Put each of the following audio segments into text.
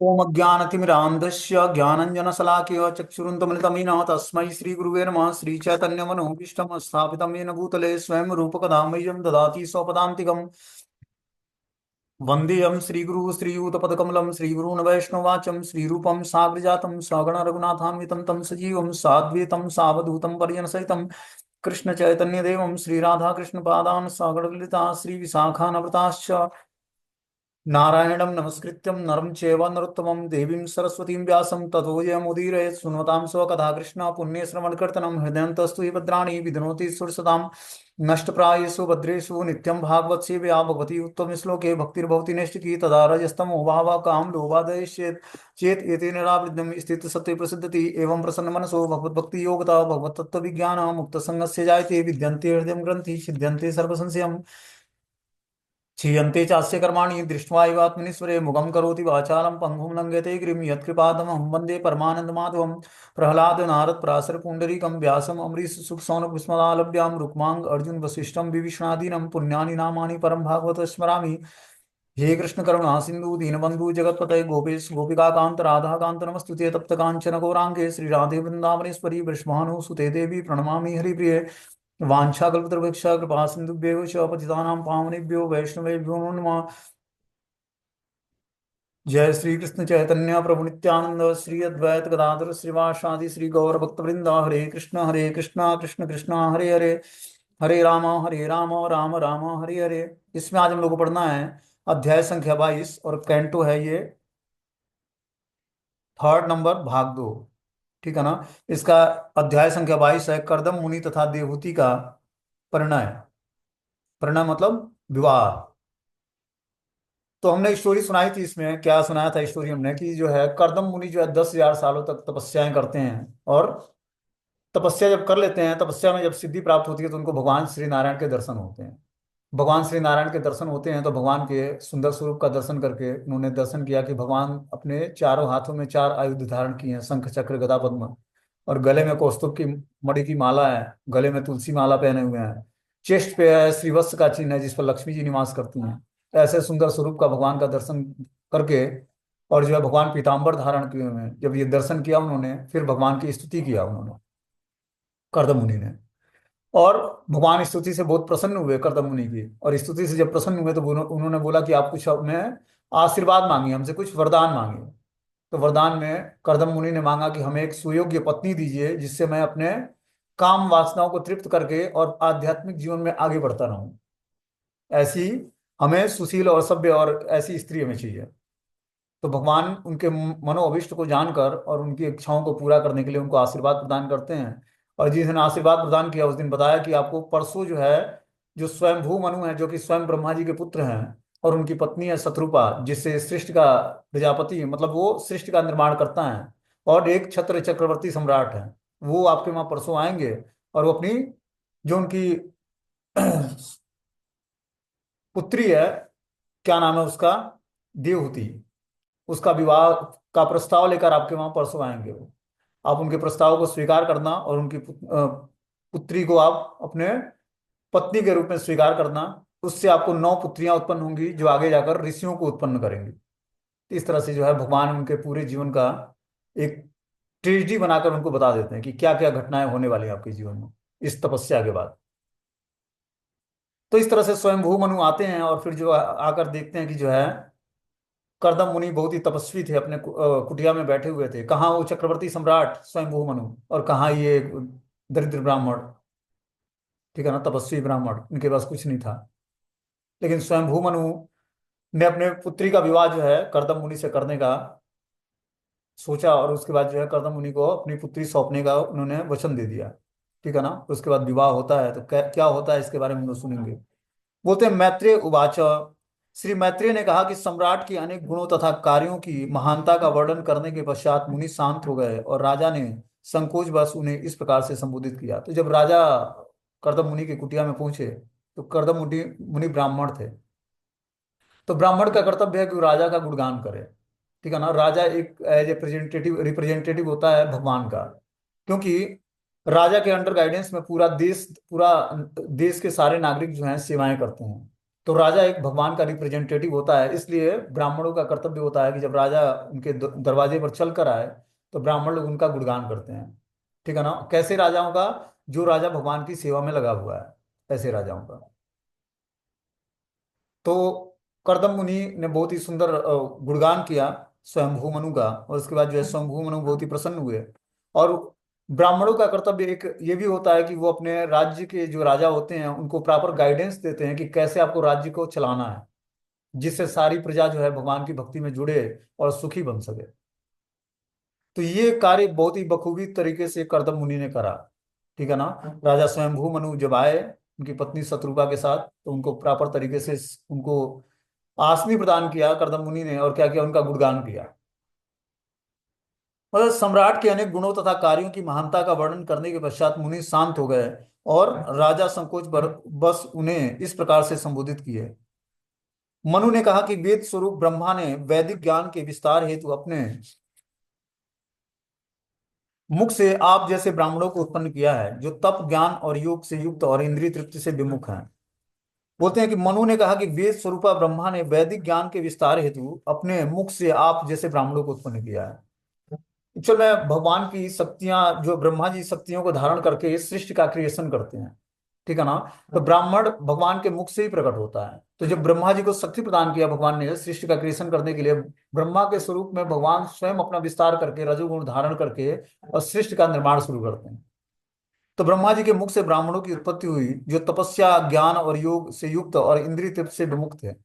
ओम अज्ञानतिमिरान्धस्य ज्ञानञ्जनशलाकया चक्षुरुन्मिलितमेन तस्मै श्रीगुरुवे नमः। श्रीचैतन्यमनोभीष्टं स्थापितं येन भूतले स्वयं रूपकदा मह्यं ददाति स्वपदान्तिकम्। वन्देऽहं श्रीगुरुः श्रीयुतपदकमलं श्रीगुरून् वैष्णवाचं श्रीरूपं साग्रजातं सगण रघुनाथान्वितं तं सजीवं साद्वैतं सावधूतं परिजनसहितं कृष्णचैतन्यदेवं श्रीराधाकृष्णपादान् सगणललिता श्रीविशाखान्विताश्च नारायणं नमस्कृत्यं नरं चैव नरोत्तमं देवीं सरस्वतीं व्यासं ततो जयमुदीरयेत्। सुन्वतां स्वकथा कृष्ण पुण्यश्रवणकीर्तनं हृदयन्तस्तु हि भद्राणि विध्नोति सुरसतां नष्टप्रायेषु भद्रेषु नित्यं भागवत सेवया भगवती उत्तमश्लोके भक्तिर्भवति नैष्टिकी तदा रजस्तमो भावः कामं लोभादेश्येत् चेत् एतेन निरावृतं स्थितसत्त्वे प्रसिद्धति। एवं प्रसन्नमनसो भगवद्भक्तियोगता भगवत्तत्त्वविज्ञानं मुक्तसङ्गस्य जायते विद्यन्ते हृदयं ग्रन्थि छिद्यन्ते सर्वसंशयम् क्षीयन्ते चास्य कर्माणि दृष्ट्वा एवात्मनीश्वरे मुखं करोति वाचालं पङ्गुं लङ्घयते गिरिं यत्कृपातमहं वन्दे परमानन्दमाधवं। प्रह्लाद नारद पराशर पुण्डरीकं व्यासम् अम्बरीश सुखसौनक विस्मदालभ्यां रुक्माङ्ग अर्जुन वसिष्ठं विभीषणादीनं पुण्यानि नामानि परं भागवत स्मरामि। हे कृष्ण करुणा सिंधु दीनबंधु जगतपते गोपेश गोपिकांत राधा कांत नमस्तुते तप्त कांचन गौरांगे श्री राधे वृंदावनेश्वरी वृषभानुसुते देवी प्रणमामि हरिप्रिये। वाञ्छाकल्पतरुभिक्षाः कृपा सिन्धुभ्येव च पतितानां पावनेभ्यो वैष्णवेभ्यो नमो नमः। जय श्री कृष्ण चैतन्य प्रभु नित्यानंद श्री अद्वैत गदाधर श्रीवासादि श्री गौर भक्तवृंद। हरे कृष्णा कृष्ण कृष्णा हरे हरे हरे राम राम राम हरे हरे। इसमें आज हम लोग को पढ़ना है अध्याय संख्या 22 और कैंटो है ये थर्ड नंबर भाग दो। ठीक है ना। इसका अध्याय संख्या 22 है कर्दम मुनि तथा देवहूति का परिणय। परिणय मतलब विवाह। तो हमने स्टोरी सुनाई थी, इसमें क्या सुनाया था स्टोरी हमने कि जो है कर्दम मुनि जो है 10,000 सालों तक तपस्याएं करते हैं और तपस्या जब कर लेते हैं, तपस्या में जब सिद्धि प्राप्त होती है तो उनको भगवान श्री नारायण के दर्शन होते हैं। भगवान श्री नारायण के दर्शन होते हैं तो भगवान के सुंदर स्वरूप का दर्शन करके उन्होंने दर्शन किया कि भगवान अपने चारों हाथों में चार आयुध धारण किए हैं, शंख चक्र गदा पद्म, और गले में कौस्तुभ की मणि की माला है, गले में तुलसी माला पहने हुए हैं, चेस्ट पे है श्रीवत्स का चिन्ह है जिस पर लक्ष्मी जी निवास करती हैं। ऐसे सुंदर स्वरूप का भगवान का दर्शन करके और जो है भगवान पीताम्बर धारण किए हुए हैं, जब ये दर्शन किया उन्होंने फिर भगवान की स्तुति किया उन्होंने, कर्दम मुनि ने। और भगवान स्तुति से बहुत प्रसन्न हुए कर्दम मुनि की, और स्तुति से जब प्रसन्न हुए तो उन्होंने बोला कि आप कुछ हमें आशीर्वाद मांगिए, हमसे कुछ वरदान मांगिए। तो वरदान में कर्दम मुनि ने मांगा कि हमें एक सुयोग्य पत्नी दीजिए जिससे मैं अपने काम वासनाओं को तृप्त करके और आध्यात्मिक जीवन में आगे बढ़ता रहूं। ऐसी हमें सुशील और सभ्य और ऐसी स्त्री हमें चाहिए। तो भगवान उनके मनोअभिष्ट को जानकर और उनकी इच्छाओं को पूरा करने के लिए उनको आशीर्वाद प्रदान करते हैं। और जिस दिन आशीर्वाद प्रदान किया उस दिन बताया कि आपको परसों जो है, जो स्वयंभू मनु है जो कि स्वयं ब्रह्मा जी के पुत्र हैं, और उनकी पत्नी है शत्रुपा जिससे सृष्टि का प्रजापति, मतलब वो सृष्टि का निर्माण करता है, और एक छत्र चक्रवर्ती सम्राट है, वो आपके वहां परसों आएंगे। और वो अपनी जो उनकी पुत्री है, क्या नाम है उसका, देवहूति, उसका विवाह का प्रस्ताव लेकर आपके वहां परसों आएंगे वो। आप उनके प्रस्ताव को स्वीकार करना और उनकी पुत्री को आप अपने पत्नी के रूप में स्वीकार करना। उससे आपको 9 पुत्रियां उत्पन्न होंगी जो आगे जाकर ऋषियों को उत्पन्न करेंगी। इस तरह से जो है भगवान उनके पूरे जीवन का एक ट्रेजेडी बनाकर उनको बता देते हैं कि क्या क्या घटनाएं होने वाली हैं आपके जीवन में इस तपस्या के बाद। तो इस तरह से स्वयंभू मनु आते हैं और फिर जो आकर देखते हैं कि जो है कर्दम मुनि बहुत ही तपस्वी थे, अपने कुटिया में बैठे हुए थे। कहाँ वो चक्रवर्ती सम्राट स्वयंभू मनु और कहाँ ये दरिद्र ब्राह्मण, ठीक है ना, तपस्वी ब्राह्मण, इनके पास कुछ नहीं था। लेकिन स्वयंभू मनु ने अपने पुत्री का विवाह जो है कर्दम मुनि से करने का सोचा, और उसके बाद जो है कर्दम मुनि को अपनी पुत्री सौंपने का उन्होंने वचन दे दिया। ठीक है ना। उसके बाद विवाह होता है तो क्या क्या होता है इसके बारे में हम लोग सुनेंगे। बोलते हैं मैत्रेय उवाच। श्री मैत्रेय ने कहा कि सम्राट की अनेक गुणों तथा कार्यों की महानता का वर्णन करने के पश्चात मुनि शांत हो गए, और राजा ने संकोचवश उन्हें इस प्रकार से संबोधित किया। तो जब राजा कर्दम मुनि की कुटिया में पहुंचे तो कर्दम मुनि मुनि ब्राह्मण थे। तो ब्राह्मण का कर्तव्य है कि वो राजा का गुणगान करे। ठीक है ना। राजा एक एज ए रिप्रेजेंटेटिव होता है भगवान का, क्योंकि राजा के अंडर गाइडेंस में पूरा देश के सारे नागरिक जो हैं सेवाएं करते हैं। तो राजा एक भगवान का रिप्रेजेंटेटिव होता है, इसलिए ब्राह्मणों का कर्तव्य होता है कि जब राजा उनके दरवाजे पर चल कर आए तो ब्राह्मण लोग उनका गुणगान करते हैं। ठीक है ना? कैसे राजाओं का? जो राजा भगवान की सेवा में लगा हुआ है, ऐसे राजाओं का। तो कर्दम मुनि ने बहुत ही सुंदर गुणगान किया स्वयंभू मनु का, और उसके बाद जो है स्वयंभू मनु बहुत ही प्रसन्न हुए। और ब्राह्मणों का कर्तव्य एक ये भी होता है कि वो अपने राज्य के जो राजा होते हैं उनको प्रॉपर गाइडेंस देते हैं कि कैसे आपको राज्य को चलाना है, जिससे सारी प्रजा जो है भगवान की भक्ति में जुड़े और सुखी बन सके। तो ये कार्य बहुत ही बखूबी तरीके से कर्दम मुनि ने करा। ठीक है ना? राजा स्वयंभू मनु जब आए उनकी पत्नी शत्रुपा के साथ, तो उनको प्रॉपर तरीके से उनको आसनी प्रदान किया कर्दम मुनि ने, और क्या किया, उनका गुणगान किया। मतलब सम्राट के अनेक गुणों तथा कार्यों की महानता का वर्णन करने के पश्चात मुनि शांत हो गए, और राजा संकोच बस उन्हें इस प्रकार से संबोधित किए। मनु ने कहा कि वेद स्वरूप ब्रह्मा ने वैदिक ज्ञान के विस्तार हेतु अपने मुख से आप जैसे ब्राह्मणों को उत्पन्न किया है, जो तप ज्ञान और योग से युक्त और इंद्रिय तृप्ति से विमुख हैं। बोलते हैं कि मनु ने कहा कि वेद स्वरूपा ब्रह्मा ने वैदिक ज्ञान के विस्तार हेतु अपने मुख से आप जैसे ब्राह्मणों को उत्पन्न किया है। चल, मैं भगवान की शक्तियां, जो ब्रह्मा जी शक्तियों को धारण करके इस सृष्टि का क्रिएशन करते हैं। ठीक है ना? तो ब्राह्मण भगवान के मुख से ही प्रकट होता है। तो जब ब्रह्मा जी को शक्ति प्रदान किया भगवान ने सृष्टि का क्रिएशन करने के लिए, ब्रह्मा के स्वरूप में भगवान स्वयं अपना विस्तार करके रजोगुण धारण करके और सृष्टि का निर्माण शुरू करते हैं। तो ब्रह्मा जी के मुख से ब्राह्मणों की उत्पत्ति हुई, जो तपस्या ज्ञान और योग से युक्त और इंद्रिय तृप्ति से विमुक्त है।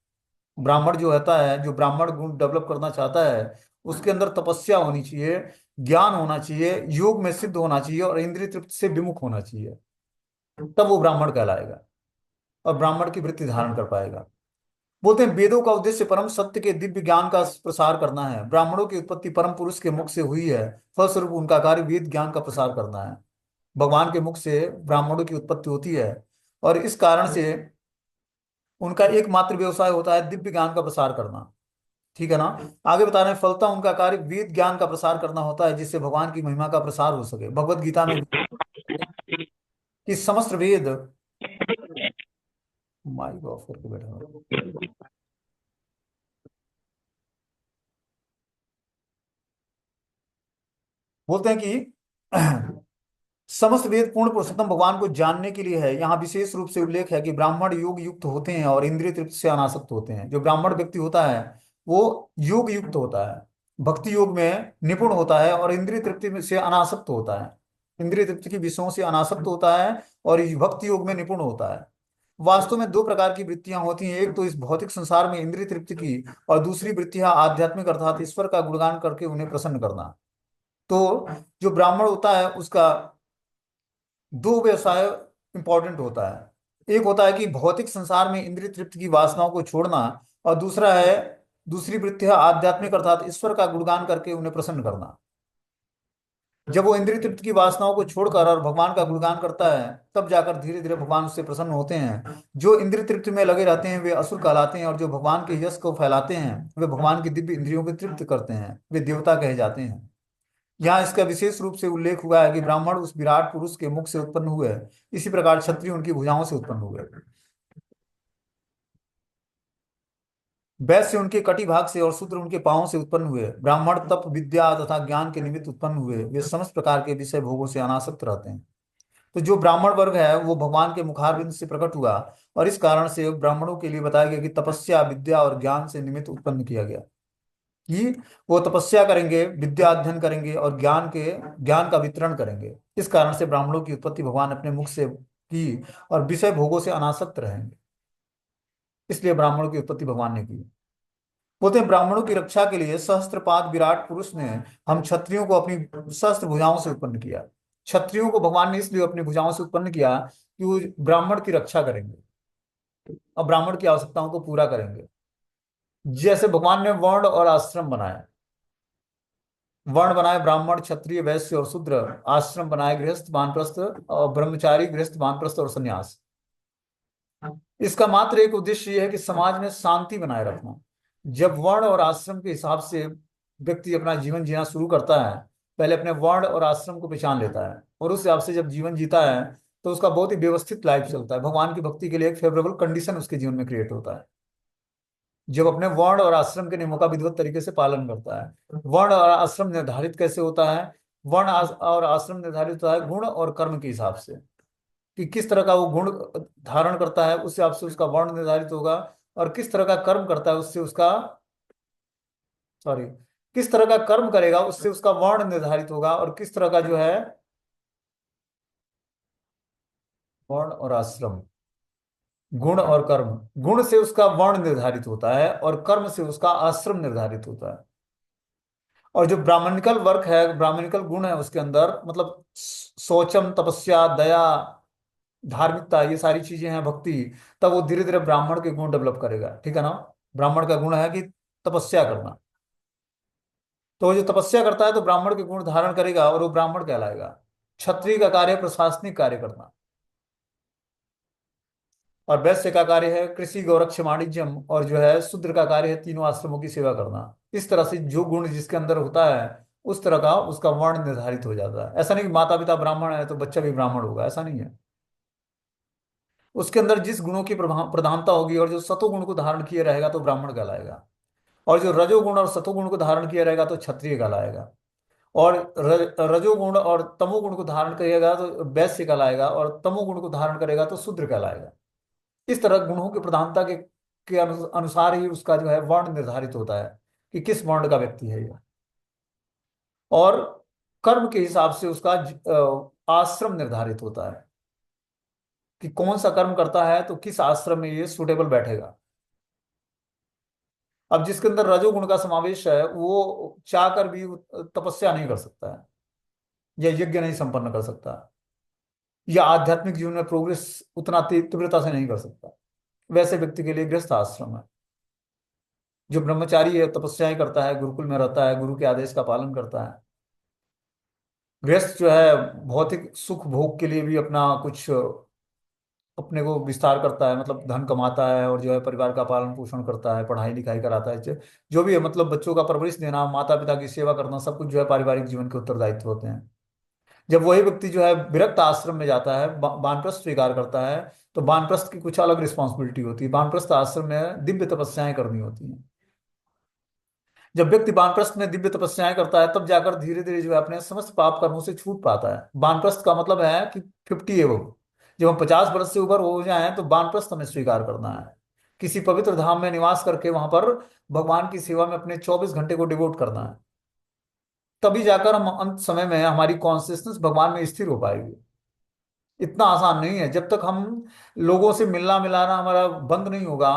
ब्राह्मण जो होता है, जो ब्राह्मण गुण डेवलप करना चाहता है, उसके अंदर तपस्या होनी चाहिए, ज्ञान होना चाहिए, योग में सिद्ध होना चाहिए और इंद्रिय तृप्ति से विमुख होना चाहिए। तब वो ब्राह्मण कहलाएगा और ब्राह्मण की वृत्ति धारण कर पाएगा। बोलते हैं वेदों का उद्देश्य परम सत्य के दिव्य ज्ञान का प्रसार करना है। ब्राह्मणों की उत्पत्ति परम पुरुष के मुख से हुई है, फलस्वरूप उनका कार्य वेद ज्ञान का प्रसार करना है। भगवान के मुख से ब्राह्मणों की उत्पत्ति होती है, और इस कारण से उनका एकमात्र व्यवसाय होता है दिव्य ज्ञान का प्रसार करना। ठीक है ना? आगे बता रहे हैं, फलता उनका कार्य वेद ज्ञान का प्रसार करना होता है, जिससे भगवान की महिमा का प्रसार हो सके। भगवत गीता में कि समस्त वेद, माइक ऑफ करके बैठा हूं। बोलते हैं कि समस्त वेद पूर्ण पुरुषोत्तम भगवान को जानने के लिए है। यहाँ विशेष रूप से उल्लेख है कि ब्राह्मण योग युक्त होते हैं और इंद्रिय तृप्ति से अनासक्त होते हैं। जो ब्राह्मण व्यक्ति होता है वो योग युक्त होता है, भक्ति योग में निपुण होता है और इंद्रिय तृप्ति से अनासक्त होता है, इंद्रिय तृप्ति के विषयों से अनासक्त होता है और भक्ति योग में निपुण होता है। वास्तव में दो प्रकार की वृत्तियां होती हैं, एक तो इस भौतिक संसार में इंद्रिय तृप्ति की, और दूसरी वृत्तियां आध्यात्मिक अर्थात ईश्वर का गुणगान करके उन्हें प्रसन्न करना। तो जो ब्राह्मण होता है उसका दो व्यवसाय इंपॉर्टेंट होता है। एक होता है कि भौतिक संसार में इंद्रिय तृप्ति की वासनाओं को छोड़ना, और दूसरा है, दूसरी वृत्ति है आध्यात्मिक अर्थात ईश्वर का गुणगान करके उन्हें प्रसन्न करना। जब वो इंद्रिय तृप्ति की वासनाओं को छोड़कर और भगवान का गुणगान करता है, तब जाकर धीरे धीरे भगवान उससे प्रसन्न होते हैं। जो इंद्रिय तृप्ति में लगे रहते हैं वे असुर कहलाते हैं, और जो भगवान के यश को फैलाते हैं वे भगवान की दिव्य इंद्रियों को तृप्त करते हैं, वे देवता कहे जाते हैं। यहाँ इसका विशेष रूप से उल्लेख हुआ है कि ब्राह्मण उस विराट पुरुष के मुख से उत्पन्न हुए, इसी प्रकार क्षत्रिय उनकी भुजाओं से उत्पन्न हुए, वैश्य उनके कटी भाग से और शूद्र उनके पांवों से उत्पन्न हुए। ब्राह्मण तप विद्या तथा ज्ञान के निमित्त उत्पन्न हुए, वे समस्त प्रकार के विषय भोगों से अनासक्त रहते हैं। तो जो ब्राह्मण वर्ग है वो भगवान के मुखारविंद से प्रकट हुआ, और इस कारण से ब्राह्मणों के लिए बताया गया कि तपस्या विद्या और ज्ञान से निमित्त उत्पन्न किया गया, कि वो तपस्या करेंगे, विद्या अध्ययन करेंगे और ज्ञान का वितरण करेंगे। इस कारण से ब्राह्मणों की उत्पत्ति भगवान अपने मुख से की, और विषय भोगों से अनासक्त रहेंगे, इसलिए ब्राह्मणों की उत्पत्ति भगवान ने की। बोलते हैं ब्राह्मणों की रक्षा के लिए सहस्त्रपाद विराट पुरुष ने हम क्षत्रियों को अपनी सहस्त्र भुजाओं से उत्पन्न किया। क्षत्रियों को भगवान ने इसलिए अपनी भुजाओं से उत्पन्न किया कि वो ब्राह्मण की रक्षा करेंगे और ब्राह्मण की आवश्यकताओं को पूरा करेंगे। जैसे भगवान ने वर्ण और आश्रम बनाया, वर्ण बनाए ब्राह्मण क्षत्रिय वैश्य और शूद्र, आश्रम बनाए गृहस्थ वानप्रस्थ और ब्रह्मचारी गृहस्थ वानप्रस्थ और सन्यास। इसका मात्र एक उद्देश्य यह है कि समाज में शांति बनाए रखना। जब वर्ण और आश्रम के हिसाब से व्यक्ति अपना जीवन जीना शुरू करता है, पहले अपने वर्ण और आश्रम को पहचान लेता है और उस हिसाब से जब जीवन जीता है तो उसका बहुत ही व्यवस्थित लाइफ चलता है, भगवान की भक्ति के लिए एक फेवरेबल कंडीशन उसके जीवन में क्रिएट होता है, जब अपने वर्ण और आश्रम के नियमों का विधिवत तरीके से पालन करता है। वर्ण और आश्रम निर्धारित कैसे होता है? और आश्रम निर्धारित होता है गुण और कर्म के हिसाब से, कि किस तरह का वो गुण धारण करता है, उस हिसाब से उसका वर्ण निर्धारित होगा। और किस तरह का कर्म करता है उससे उसका, सॉरी, किस तरह का कर्म करेगा उससे उसका वर्ण निर्धारित होगा। और किस तरह का जो है वर्ण और आश्रम, गुण और कर्म, गुण से उसका वर्ण निर्धारित होता है और कर्म से उसका आश्रम निर्धारित होता है। और जो ब्राह्मणिकल वर्क है, ब्राह्मणिकल गुण है उसके अंदर, मतलब शौचम, तपस्या, दया, धार्मिकता, ये सारी चीजें हैं, भक्ति, तब वो धीरे धीरे ब्राह्मण के गुण डेवलप करेगा, ठीक है ना। ब्राह्मण का गुण है कि तपस्या करना, तो वो जो तपस्या करता है तो ब्राह्मण के गुण धारण करेगा और वो ब्राह्मण कहलाएगा। क्षत्रिय का कार्य प्रशासनिक कार्य करना, और वैश्य का कार्य है कृषि, गौरक्ष, वाणिज्यम, और जो है शूद्र का कार्य है तीनों आश्रमों की सेवा करना। इस तरह से जो गुण जिसके अंदर होता है उस तरह का उसका वर्ण निर्धारित हो जाता है। ऐसा नहीं कि माता पिता ब्राह्मण है तो बच्चा भी ब्राह्मण होगा, ऐसा नहीं है। उसके अंदर जिस गुणों की प्रधानता होगी और जो सतोगुण को धारण किए रहेगा तो ब्राह्मण कहलाएगा, और जो रजोगुण और सतोगुण को धारण किया रहेगा तो क्षत्रिय कहलाएगा, और रजोगुण और तमोगुण को धारण करेगा तो वैश्य कहलाएगा, और तमोगुण को धारण करेगा तो शूद्र कहलाएगा। इस तरह गुणों की प्रधानता के अनुसार ही उसका जो है वर्ण निर्धारित होता है कि किस वर्ण का व्यक्ति है ये। और कर्म के हिसाब से उसका आश्रम निर्धारित होता है कि कौन सा कर्म करता है तो किस आश्रम में ये सुटेबल बैठेगा। अब जिसके अंदर रजोगुण का समावेश है वो चाह कर भी तपस्या नहीं कर सकता है, या यज्ञ नहीं संपन्न कर सकता, या आध्यात्मिक जीवन में प्रोग्रेस उतना तीव्रता से नहीं कर सकता। वैसे व्यक्ति के लिए गृहस्थ आश्रम है। जो ब्रह्मचारी है तपस्याएं करता है, गुरुकुल में रहता है, गुरु के आदेश का पालन करता है। गृहस्थ जो है भौतिक सुख भोग के लिए भी अपना कुछ अपने को विस्तार करता है, मतलब धन कमाता है और जो है परिवार का पालन पोषण करता है, पढ़ाई लिखाई कराता है, जो भी है, मतलब बच्चों का परवरिश देना, माता पिता की सेवा करना, सब कुछ जो है पारिवारिक जीवन के उत्तरदायित्व होते हैं। जब वही व्यक्ति जो है विरक्त आश्रम में जाता है, वानप्रस्थ स्वीकार करता है, तो वानप्रस्थ की कुछ अलग रिस्पॉन्सिबिलिटी होती है। वानप्रस्थ आश्रम में दिव्य तपस्याएं करनी होती हैं। जब व्यक्ति वानप्रस्थ में दिव्य तपस्याएं करता है तब जाकर धीरे धीरे जो है अपने समस्त पाप कर्मों से छूट पाता है। वानप्रस्थ का मतलब है कि 50 एवं, जब हम 50 वर्ष से ऊपर हो जाएं तो वानप्रस्थ हमें स्वीकार करना है। किसी पवित्र धाम में निवास करके वहां पर भगवान की सेवा में अपने 24 घंटे को डिवोट करना है। तभी जाकर हम अंत समय में हमारी कॉन्सियसनेस भगवान में स्थिर हो पाएगी। इतना आसान नहीं है। जब तक हम लोगों से मिलना मिलाना हमारा बंद नहीं होगा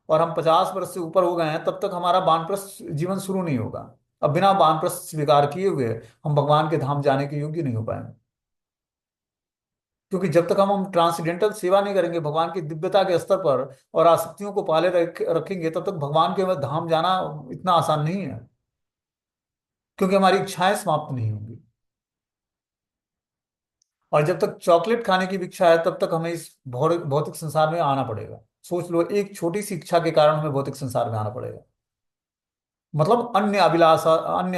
और हम 50 वर्ष से ऊपर हो गए हैं तब तक हमारा वानप्रस्थ जीवन शुरू नहीं होगा। अब बिना वानप्रस्थ स्वीकार किए हुए हम भगवान के धाम जाने के योग्य नहीं हो पाएंगे। क्योंकि जब तक हम ट्रांसेंडेंटल सेवा नहीं करेंगे भगवान की दिव्यता के स्तर पर और आसक्तियों को पाले रखेंगे तब तक भगवान के धाम जाना इतना आसान नहीं है, क्योंकि हमारी इच्छाएं समाप्त नहीं होंगी। और जब तक चॉकलेट खाने की भी इच्छा है तब तक हमें इस भौतिक संसार में आना पड़ेगा। सोच लो, एक छोटी सी इच्छा के कारण हमें भौतिक संसार में आना पड़ेगा, मतलब अन्य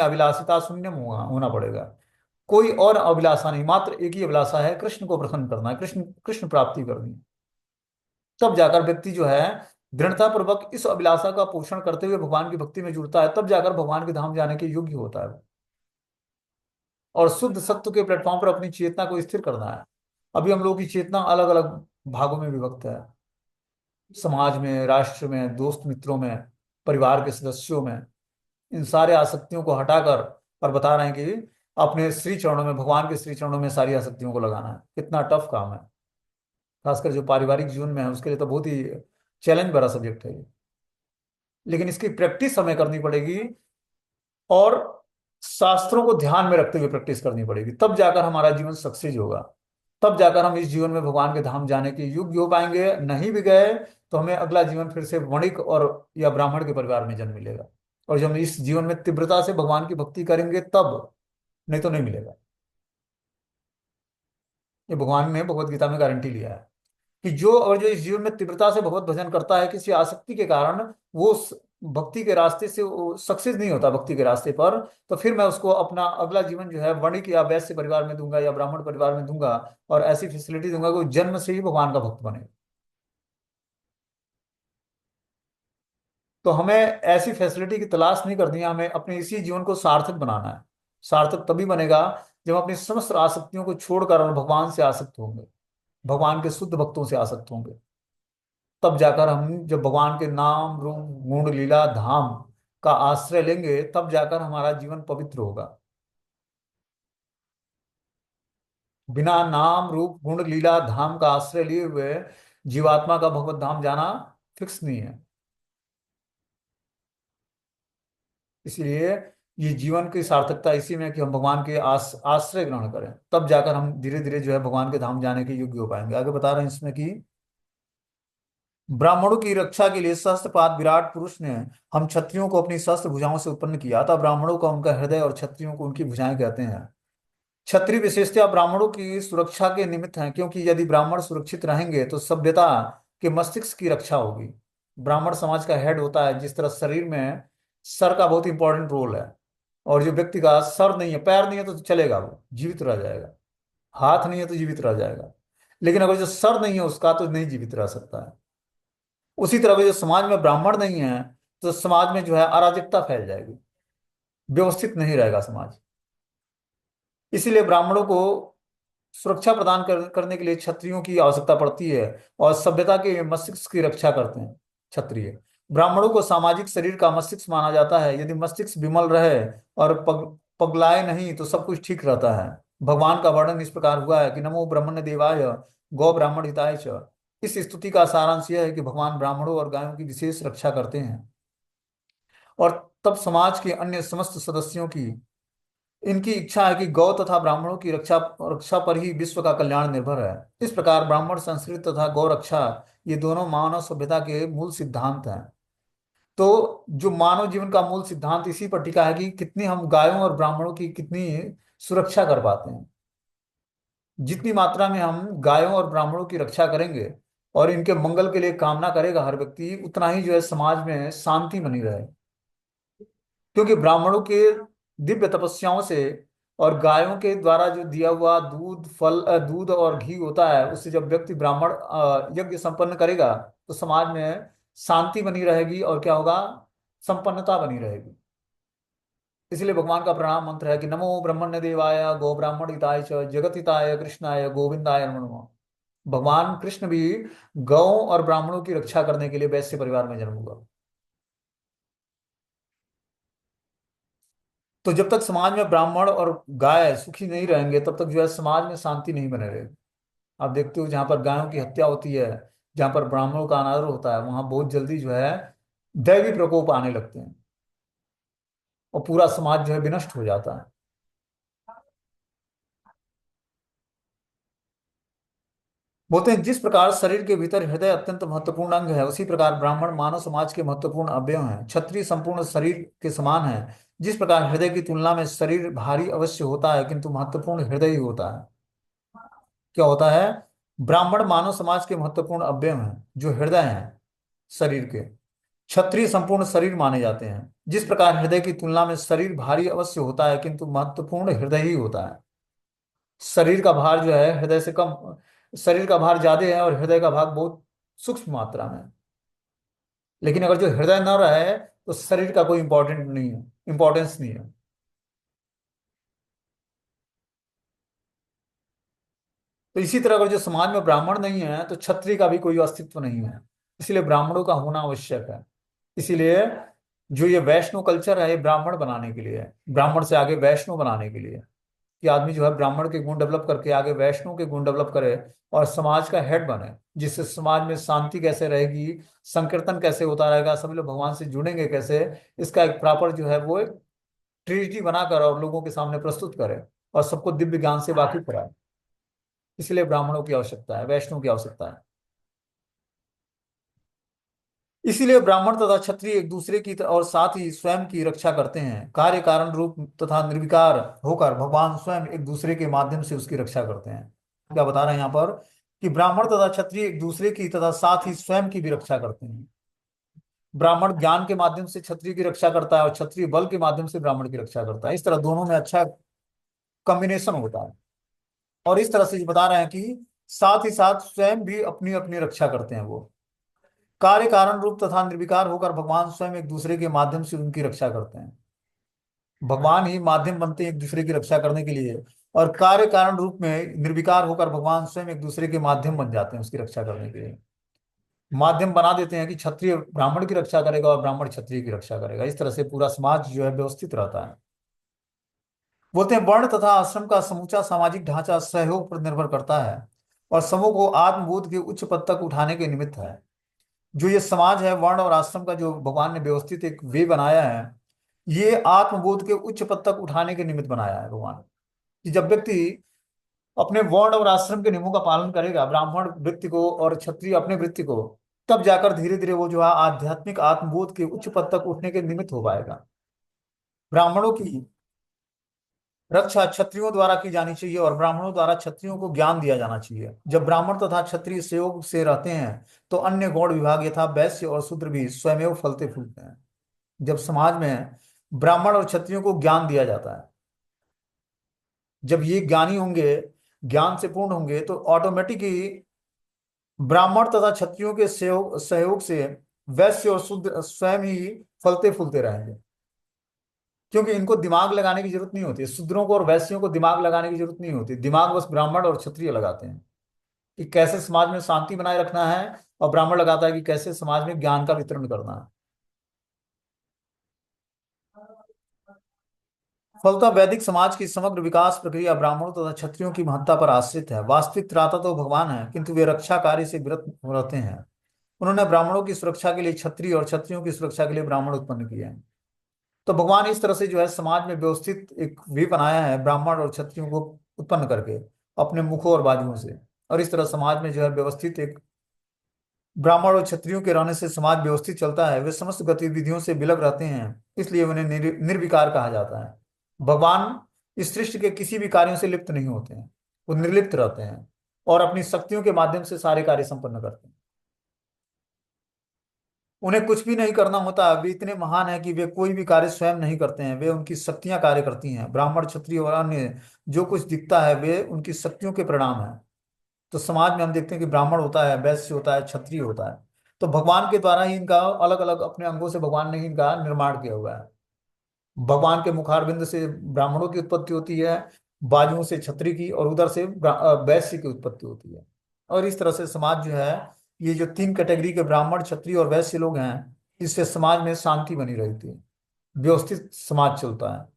अभिलाषिता शून्य होना पड़ेगा। कोई और अभिलाषा नहीं, मात्र एक ही अभिलाषा है, कृष्ण को प्रसन्न करना है, कृष्ण कृष्ण प्राप्ति करनी है। तब जाकर व्यक्ति जो है दृढ़ता पूर्वक इस अभिलाषा का पोषण करते हुए भगवान की भक्ति में जुड़ता है, तब जाकर भगवान के धाम जाने के योग्य होता है। और शुद्ध सत्व के प्लेटफॉर्म पर अपनी चेतना को स्थिर करना है। अभी हम लोगों की चेतना अलग अलग भागों में विभक्त है, समाज में, राष्ट्र में, दोस्त मित्रों में, परिवार के सदस्यों में। इन सारे आसक्तियों को हटाकर और बता रहे हैं कि अपने श्री चरणों में, भगवान के श्री चरणों में सारी आसक्तियों को लगाना है। कितना टफ काम है, खासकर जो पारिवारिक जीवन में है उसके लिए तो बहुत ही चैलेंज भरा सब्जेक्ट है ये। लेकिन इसकी प्रैक्टिस हमें करनी पड़ेगी, और शास्त्रों को ध्यान में रखते हुए प्रैक्टिस करनी पड़ेगी, तब जाकर हमारा जीवन सक्सेस होगा। तब जाकर हम इस जीवन में भगवान के धाम जाने के योग्य हो पाएंगे। नहीं भी गए तो हमें अगला जीवन फिर से वणिक और या ब्राह्मण के परिवार में जन्म मिलेगा। और जब हम इस जीवन में तीव्रता से भगवान की भक्ति करेंगे तब, नहीं तो नहीं मिलेगा। ये भगवान ने भगवत गीता में गारंटी लिया है कि जो इस जीवन में तीव्रता से भगवत भजन करता है किसी आसक्ति के कारण, वो भक्ति के रास्ते से वो सक्सेस नहीं होता भक्ति के रास्ते पर, तो फिर मैं उसको अपना अगला जीवन जो है वणिक या वैश्य परिवार में दूंगा या ब्राह्मण परिवार में दूंगा, और ऐसी फैसिलिटी दूंगा कि वो जन्म से ही भगवान का भक्त बने। तो हमें ऐसी फैसिलिटी की तलाश नहीं करनी है, हमें अपने इसी जीवन को सार्थक बनाना है। सार्थक तभी बनेगा जब हम अपनी समस्त आसक्तियों को छोड़कर और भगवान से आसक्त होंगे, भगवान के शुद्ध भक्तों से आसक्त होंगे। तब जाकर हम जब भगवान के नाम रूप गुण लीला धाम का आश्रय लेंगे, तब जाकर हमारा जीवन पवित्र होगा। बिना नाम रूप गुण लीला धाम का आश्रय लिए हुए जीवात्मा का भगवत धाम जाना फिक्स नहीं है। इसलिए ये जीवन की सार्थकता इसी में है कि हम भगवान के आश्रय ग्रहण करें, तब जाकर हम धीरे धीरे जो है भगवान के धाम जाने के योग्य हो पाएंगे। आगे बता रहे हैं इसमें कि ब्राह्मणों की रक्षा के लिए सहस्त्रपाद विराट पुरुष ने हम क्षत्रियों को अपनी सहस्त्र भुजाओं से उत्पन्न किया था। ब्राह्मणों का उनका हृदय और क्षत्रियों को उनकी भुजाएं कहते हैं। क्षत्रिय विशेषतया ब्राह्मणों की सुरक्षा के निमित्त हैं, क्योंकि यदि ब्राह्मण सुरक्षित रहेंगे तो सभ्यता के मस्तिष्क की रक्षा होगी। ब्राह्मण समाज का हेड होता है। जिस तरह शरीर में सर का बहुत इंपॉर्टेंट रोल है, और जो व्यक्ति का सर नहीं है, पैर नहीं है तो चलेगा, वो जीवित रह जाएगा। हाथ नहीं है तो जीवित रह जाएगा, लेकिन अगर जो सर नहीं है उसका, तो नहीं जीवित रह सकता है। उसी तरह जो समाज में ब्राह्मण नहीं है, तो समाज में जो है अराजकता फैल जाएगी, व्यवस्थित नहीं रहेगा समाज। इसीलिए ब्राह्मणों को सुरक्षा प्रदान करने के लिए क्षत्रियों की आवश्यकता पड़ती है, और सभ्यता के मस्तिष्क की रक्षा करते हैं क्षत्रिय। ब्राह्मणों को सामाजिक शरीर का मस्तिष्क माना जाता है। यदि मस्तिष्क विमल रहे और पगलाए नहीं, तो सब कुछ ठीक रहता है। भगवान का वर्णन इस प्रकार हुआ है कि नमो ब्रह्मण्य देवाय गौ ब्राह्मण हिताय च। इस स्तुति का सारांश यह है कि भगवान ब्राह्मणों और गायों की विशेष रक्षा करते हैं, और तब समाज के अन्य समस्त सदस्यों की। इनकी इच्छा है कि गौ तथा ब्राह्मणों की रक्षा रक्षा पर ही विश्व का कल्याण निर्भर है। इस प्रकार ब्राह्मण संस्कृति तथा गौ रक्षा, ये दोनों मानव सभ्यता के मूल सिद्धांत हैं। तो जो मानव जीवन का मूल सिद्धांत इसी पर टिका है कि कितनी हम गायों और ब्राह्मणों की कितनी सुरक्षा कर पाते हैं। जितनी मात्रा में हम गायों और ब्राह्मणों की रक्षा करेंगे और इनके मंगल के लिए कामना करेगा हर व्यक्ति, उतना ही जो है समाज में शांति बनी रहे। क्योंकि ब्राह्मणों के दिव्य तपस्याओं से और गायों के द्वारा जो दिया हुआ दूध फल दूध और घी होता है, उससे जब व्यक्ति ब्राह्मण यज्ञ संपन्न करेगा, तो समाज में शांति बनी रहेगी, और क्या होगा, संपन्नता बनी रहेगी। इसलिए भगवान का प्रणाम मंत्र है कि नमो ब्रह्मण्य देवाय गो ब्राह्मण हिताय च जगत हिताय कृष्णाय गोविंदाय नमो नमः। भगवान कृष्ण भी गौ और ब्राह्मणों की रक्षा करने के लिए वैश्य परिवार में जन्म हुआ। तो जब तक समाज में ब्राह्मण और गाय सुखी नहीं रहेंगे, तब तक जो है समाज में शांति नहीं बने रहेगी। आप देखते हो जहां पर गायों की हत्या होती है, जहां पर ब्राह्मणों का अनादर होता है, वहां बहुत जल्दी जो है दैवी प्रकोप आने लगते हैं, और पूरा समाज जो है विनष्ट हो जाता है। बोलते हैं जिस प्रकार शरीर के भीतर हृदय अत्यंत महत्वपूर्ण अंग है, उसी प्रकार ब्राह्मण मानव समाज के महत्वपूर्ण अवयव हैं। क्षत्रिय संपूर्ण शरीर के समान है। जिस प्रकार हृदय की तुलना में शरीर भारी अवश्य होता है, किंतु महत्वपूर्ण हृदय ही होता है। क्या होता है, ब्राह्मण मानव समाज के महत्वपूर्ण अवयव हैं, जो हृदय हैं शरीर के। क्षत्रिय संपूर्ण शरीर माने जाते हैं। जिस प्रकार हृदय की तुलना में शरीर भारी अवश्य होता है, किंतु महत्वपूर्ण हृदय ही होता है। शरीर का भार जो है हृदय से कम, शरीर का भार ज्यादा है और हृदय का भाग बहुत सूक्ष्म मात्रा में है। लेकिन अगर जो हृदय न रहे, तो शरीर का कोई इंपॉर्टेंट नहीं है, इंपॉर्टेंस नहीं है। तो इसी तरह अगर जो समाज में ब्राह्मण नहीं है, तो क्षत्रिय का भी कोई अस्तित्व नहीं है। इसलिए ब्राह्मणों का होना आवश्यक है। इसीलिए जो ये वैष्णव कल्चर है, ये ब्राह्मण बनाने के लिए है, ब्राह्मण से आगे वैष्णव बनाने के लिए है। कि आदमी जो है ब्राह्मण के गुण डेवलप करके आगे वैष्णव के गुण डेवलप करे, और समाज का हेड बने, जिससे समाज में शांति कैसे रहेगी, संकीर्तन कैसे होता रहेगा, सभी लोग भगवान से जुड़ेंगे कैसे, इसका एक प्रॉपर जो है वो एक ट्रिनिटी बनाकर और लोगों के सामने प्रस्तुत करे, और सबको दिव्य ज्ञान से वाकिफ कराए। इसलिए ब्राह्मणों की आवश्यकता है, वैष्णव की आवश्यकता है। इसीलिए ब्राह्मण तथा क्षत्रिय एक दूसरे की और साथ ही स्वयं की रक्षा करते हैं। कार्य कारण रूप तथा निर्विकार होकर भगवान स्वयं एक दूसरे के माध्यम से उसकी रक्षा करते हैं। क्या बता रहे हैं यहाँ पर, कि ब्राह्मण तथा क्षत्रिय एक दूसरे की तथा साथ ही स्वयं की भी रक्षा करते हैं। ब्राह्मण ज्ञान के माध्यम से क्षत्रिय की रक्षा करता है और क्षत्रिय बल के माध्यम से ब्राह्मण की रक्षा करता है। इस तरह दोनों में अच्छा कॉम्बिनेशन होता है। और इस तरह से बता रहे हैं कि साथ ही साथ स्वयं भी अपनी अपनी रक्षा करते हैं वो। कार्य कारण रूप तथा निर्विकार होकर भगवान स्वयं एक दूसरे के माध्यम से उनकी रक्षा करते हैं। भगवान ही माध्यम बनते हैं एक दूसरे की रक्षा करने के लिए, और कार्य कारण रूप में निर्विकार होकर भगवान स्वयं एक दूसरे के माध्यम बन जाते हैं उसकी रक्षा करने के लिए। माध्यम बना देते हैं कि क्षत्रिय ब्राह्मण की रक्षा करेगा और ब्राह्मण क्षत्रिय की रक्षा करेगा। इस तरह से पूरा समाज जो है व्यवस्थित रहता है। बोलते हैं वर्ण तथा आश्रम का समूचा सामाजिक ढांचा सहयोग पर निर्भर करता है और समूह को आत्मबोध के उच्च पद तक उठाने के निमित्त है। जो ये समाज है, वर्ण और आश्रम का जो भगवान ने व्यवस्थित एक वे बनाया है, ये आत्मबोध के उच्च पद तक उठाने के निमित्त बनाया है भगवान। कि जब व्यक्ति अपने वर्ण और आश्रम के नियमों का पालन करेगा, ब्राह्मण वृत्ति को और क्षत्रिय अपने वृत्ति को, तब जाकर धीरे धीरे वो जो है आध्यात्मिक आत्मबोध के उच्च पद तक उठने के निमित्त हो पाएगा। ब्राह्मणों की रक्षा क्षत्रियों द्वारा की जानी चाहिए और ब्राह्मणों द्वारा क्षत्रियों को ज्ञान दिया जाना चाहिए। जब ब्राह्मण तथा क्षत्रिय सहयोग से रहते हैं तो अन्य गौड़ विभाग यथा वैश्य और शूद्र भी स्वयं फलते फूलते हैं। जब समाज में ब्राह्मण और क्षत्रियों को ज्ञान दिया जाता है, जब ये ज्ञानी होंगे, ज्ञान से पूर्ण होंगे, तो ऑटोमेटिकली ब्राह्मण तथा क्षत्रियों के सहयोग सहयोग से वैश्य और शूद्र स्वयं ही फलते फूलते रहेंगे। क्योंकि इनको दिमाग लगाने की जरूरत नहीं होती, शूद्रों को और वैश्यों को दिमाग लगाने की जरूरत नहीं होती। दिमाग बस ब्राह्मण और क्षत्रिय लगाते हैं कि कैसे समाज में शांति बनाए रखना है, और ब्राह्मण लगाता है कि कैसे समाज में ज्ञान का वितरण करना है। फलतः वैदिक समाज की समग्र विकास प्रक्रिया ब्राह्मणों तथा क्षत्रियों की महत्ता पर आश्रित है। वास्तविक त्राता तो भगवान है, किंतु वे रक्षा कार्य से विरत रहते हैं। उन्होंने ब्राह्मणों की सुरक्षा के लिए क्षत्रिय और क्षत्रियों की सुरक्षा के लिए ब्राह्मण उत्पन्न किए हैं। तो भगवान इस तरह से जो है समाज में व्यवस्थित एक वे बनाया है, ब्राह्मण और क्षत्रियों को उत्पन्न करके अपने मुखों और बाजुओं से। और इस तरह समाज में जो है व्यवस्थित एक ब्राह्मण और क्षत्रियों के रहने से समाज व्यवस्थित चलता है। वे समस्त गतिविधियों से विलग रहते हैं, इसलिए उन्हें निर्विकार कहा जाता है। भगवान इस सृष्टि के किसी भी कार्यों से लिप्त नहीं होते हैं, वो निर्लिप्त रहते हैं और अपनी शक्तियों के माध्यम से सारे कार्य संपन्न करते हैं। उन्हें कुछ भी नहीं करना होता। वे इतने महान हैं कि वे कोई भी कार्य स्वयं नहीं करते हैं, वे उनकी शक्तियां कार्य करती हैं। ब्राह्मण क्षत्रिय और अन्य जो कुछ दिखता है वे उनकी शक्तियों के परिणाम है। तो समाज में हम देखते हैं कि ब्राह्मण होता है, वैश्य होता है, क्षत्रिय होता है। तो भगवान के द्वारा ही इनका अलग अलग अपने अंगों से भगवान ने ही इनका निर्माण किया हुआ है। भगवान के मुखारविंद से ब्राह्मणों की उत्पत्ति होती है, बाजुओं से क्षत्रिय की, और उधर से वैश्य की उत्पत्ति होती है। और इस तरह से समाज जो है, ये जो तीन कैटेगरी के ब्राह्मण क्षत्रिय और वैश्य लोग हैं, इससे समाज में शांति बनी रहती है, व्यवस्थित समाज चलता है।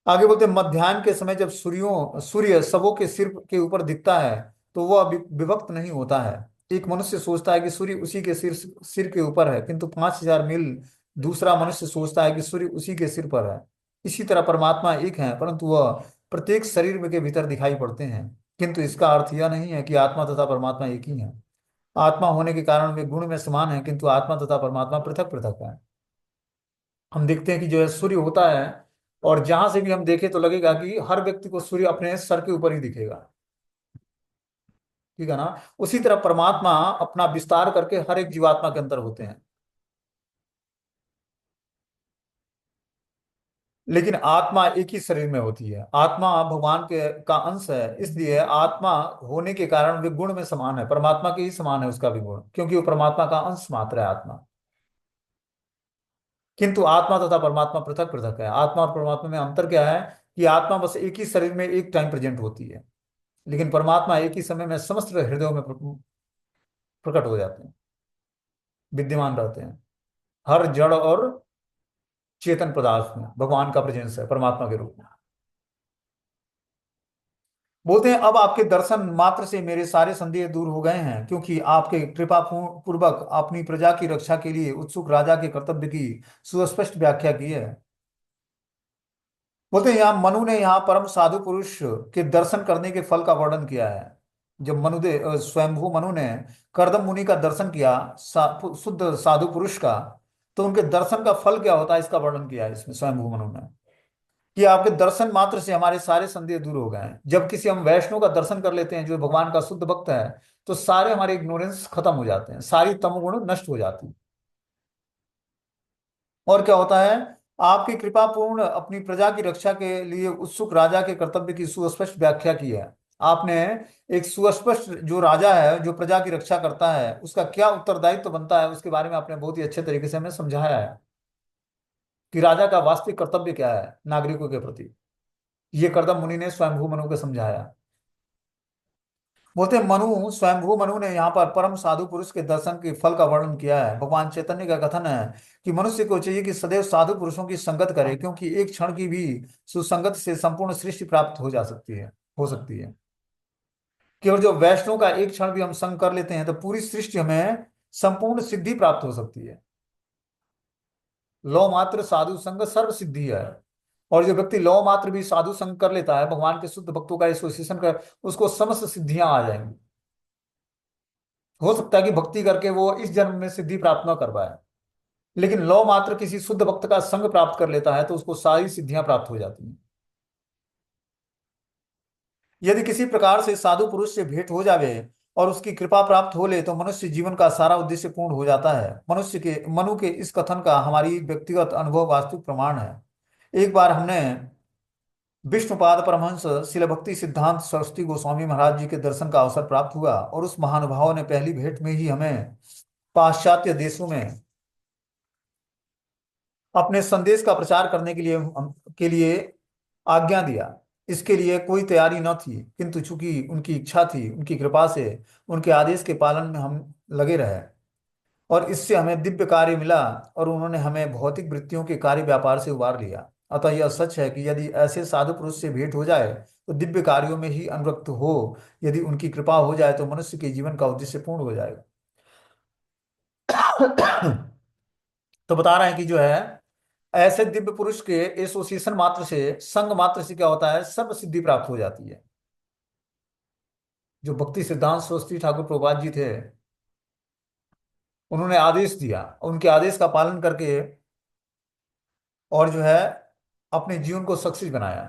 आगे बोलते हैं मध्याह्न के समय जब सूर्य सबों के सिर के ऊपर दिखता है तो वह विभक्त नहीं होता है। एक मनुष्य सोचता है कि सूर्य उसी के सिर सिर के ऊपर है, किंतु 5,000 मील दूसरा मनुष्य सोचता है कि सूर्य उसी के सिर पर है। इसी तरह परमात्मा एक है, परंतु वह प्रत्येक शरीर में के भीतर दिखाई पड़ते हैं। किंतु इसका अर्थ यह नहीं है कि आत्मा तथा परमात्मा एक ही है। आत्मा होने के कारण वे गुण में समान है, किंतु आत्मा तथा परमात्मा पृथक पृथक है। हम देखते हैं कि जो है सूर्य होता है, और जहां से भी हम देखें तो लगेगा कि हर व्यक्ति को सूर्य अपने सर के ऊपर ही दिखेगा। ठीक है ना। उसी तरह परमात्मा अपना विस्तार करके हर एक जीवात्मा के अंदर होते हैं। लेकिन आत्मा एक ही शरीर में होती है। आत्मा भगवान के का अंश है, इसलिए आत्मा होने के कारण वे गुण में समान है, परमात्मा के ही समान है उसका भी गुण, क्योंकि वो परमात्मा का अंश मात्र है आत्मा। किंतु आत्मा तथा परमात्मा पृथक पृथक है। आत्मा और परमात्मा में अंतर क्या है कि आत्मा बस एक ही शरीर में एक टाइम प्रेजेंट होती है, लेकिन परमात्मा एक ही समय में समस्त हृदयों में प्रकट हो जाते हैं, विद्यमान रहते हैं। हर जड़ और चेतन पदार्थ में भगवान का प्रेजेंस है परमात्मा के रूप में। बोलते हैं अब आपके दर्शन मात्र से मेरे सारे संदेह दूर हो गए हैं, क्योंकि आपके कृपा पूर्वक अपनी प्रजा की रक्षा के लिए उत्सुक राजा के कर्तव्य की सुस्पष्ट व्याख्या की है। बोलते हैं यहाँ मनु ने यहाँ परम साधु पुरुष के दर्शन करने के फल का वर्णन किया है। जब स्वयंभू मनु ने कर्दम मुनि का दर्शन किया, शुद्ध साधु पुरुष का, तो उनके दर्शन का फल क्या होता है इसका वर्णन किया है इसमें स्वयंभू मनु ने, कि आपके दर्शन मात्र से हमारे सारे संदेह दूर हो गए हैं। जब किसी हम वैष्णव का दर्शन कर लेते हैं जो भगवान का शुद्ध भक्त है, तो सारे हमारे इग्नोरेंस खत्म हो जाते हैं, सारी तमोगुण नष्ट हो जाती है। और क्या होता है, आपकी कृपा पूर्ण अपनी प्रजा की रक्षा के लिए उत्सुक राजा के कर्तव्य की सुस्पष्ट व्याख्या की है। आपने एक सुस्पष्ट, जो राजा है जो प्रजा की रक्षा करता है उसका क्या उत्तरदायित्व बनता है उसके बारे में आपने बहुत ही अच्छे तरीके से हमें समझाया है कि राजा का वास्तविक कर्तव्य क्या है नागरिकों के प्रति। ये कर्दम मुनि ने स्वयंभू मनु को समझाया। बोलते हैं, मनु स्वयंभू मनु ने यहाँ पर परम साधु पुरुष के दर्शन के फल का वर्णन किया है। भगवान चैतन्य का कथन है कि मनुष्य को चाहिए कि सदैव साधु पुरुषों की संगत करे, क्योंकि एक क्षण की भी सुसंगत से संपूर्ण सृष्टि प्राप्त हो जा सकती है, हो सकती है। कि और जो वैष्णव का एक क्षण भी हम संग कर लेते हैं तो पूरी सृष्टि हमें संपूर्ण सिद्धि प्राप्त हो सकती है। लौ मात्र साधु संग सर्व सिद्धि है। और जो व्यक्ति लौ मात्र भी साधु संग कर लेता है, भगवान के शुद्ध भक्तों का एसोसिएशन कर, उसको समस्त सिद्धियां आ जाएंगी। हो सकता है कि भक्ति करके वो इस जन्म में सिद्धि प्राप्त न कर पाए, लेकिन लौ मात्र किसी शुद्ध भक्त का संग प्राप्त कर लेता है तो उसको सारी सिद्धियां प्राप्त हो जाती हैं। यदि किसी प्रकार से साधु पुरुष से भेंट हो जावे और उसकी कृपा प्राप्त हो ले तो मनुष्य जीवन का सारा उद्देश्य पूर्ण हो जाता है। मनुष्य के मनु के इस कथन का हमारी व्यक्तिगत अनुभव वास्तविक प्रमाण है। एक बार हमने विष्णुपाद परमहंस शिल भक्ति सिद्धांत सरस्वती गोस्वामी महाराज जी के दर्शन का अवसर प्राप्त हुआ, और उस महानुभाव ने पहली भेंट में ही हमें पाश्चात्य देशों में अपने संदेश का प्रचार करने के लिए आज्ञा दिया। इसके लिए कोई तैयारी न थी, किंतु चूंकि उनकी इच्छा थी, उनकी कृपा से उनके आदेश के पालन में हम लगे रहे, और इससे हमें दिव्य कार्य मिला, और उन्होंने हमें भौतिक वृत्तियों के कार्य व्यापार से उबार लिया। अतः यह सच है कि यदि ऐसे साधु पुरुष से भेंट हो जाए तो दिव्य कार्यों में ही अनुरक्त हो, यदि उनकी कृपा हो जाए तो मनुष्य के जीवन का उद्देश्य पूर्ण हो जाएगा। तो बता रहे हैं कि जो है, ऐसे दिव्य पुरुष के एसोसिएशन मात्र से, संग मात्र से क्या होता है, सर्व सिद्धि प्राप्त हो जाती है। जो भक्ति सिद्धांत सरस्वती ठाकुर प्रभुपाद जी थे, उन्होंने आदेश दिया, उनके आदेश का पालन करके और जो है अपने जीवन को सक्सेस बनाया,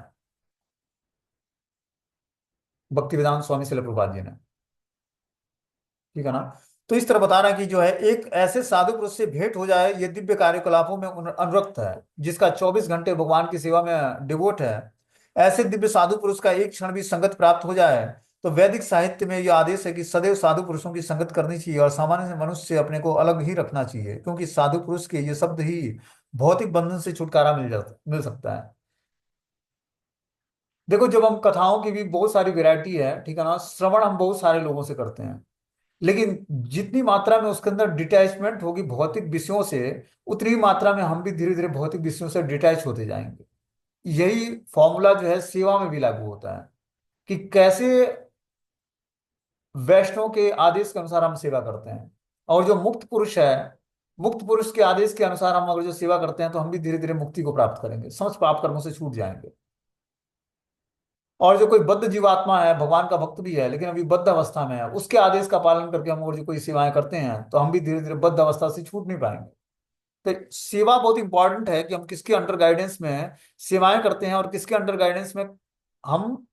भक्ति वेदांत स्वामी शिल प्रभुपाद जी ने। ठीक है ना। तो इस तरह बता रहा है कि जो है, एक ऐसे साधु पुरुष से भेंट हो जाए, ये दिव्य कार्यकलापों में अनुरक्त है, जिसका 24 घंटे भगवान की सेवा में डिवोट है। ऐसे दिव्य साधु पुरुष का एक क्षण भी संगत प्राप्त हो जाए तो वैदिक साहित्य में यह आदेश है कि सदैव साधु पुरुषों की संगत करनी चाहिए और सामान्य मनुष्य से अपने को अलग ही रखना चाहिए, क्योंकि साधु पुरुष के ये शब्द ही भौतिक बंधन से छुटकारा मिल सकता है। देखो, जब हम कथाओं की भी बहुत सारी वैरायटी है, ठीक है ना, श्रवण हम बहुत सारे लोगों से करते हैं, लेकिन जितनी मात्रा में उसके अंदर डिटैचमेंट होगी भौतिक विषयों से, उतनी मात्रा में हम भी धीरे धीरे भौतिक विषयों से डिटैच होते जाएंगे। यही फॉर्मूला जो है सेवा में भी लागू होता है, कि कैसे वैष्णव के आदेश के अनुसार हम सेवा करते हैं। और जो मुक्त पुरुष है, मुक्त पुरुष के आदेश के अनुसार हम अगर जो सेवा करते हैं तो हम भी धीरे धीरे मुक्ति को प्राप्त करेंगे, समस्त पाप कर्मों से छूट जाएंगे। और जो कोई बद्ध जीवात्मा है, भगवान का भक्त भी है लेकिन अभी बद्ध अवस्था में है, उसके आदेश का पालन करके हम और जो कोई सेवाएं करते हैं तो हम भी धीरे धीरे बद्ध अवस्था से छूट नहीं पाएंगे। तो सेवा बहुत इंपॉर्टेंट है कि हम किसके अंडर गाइडेंस में सेवाएं करते हैं और किसके अंडर गाइडेंस में हम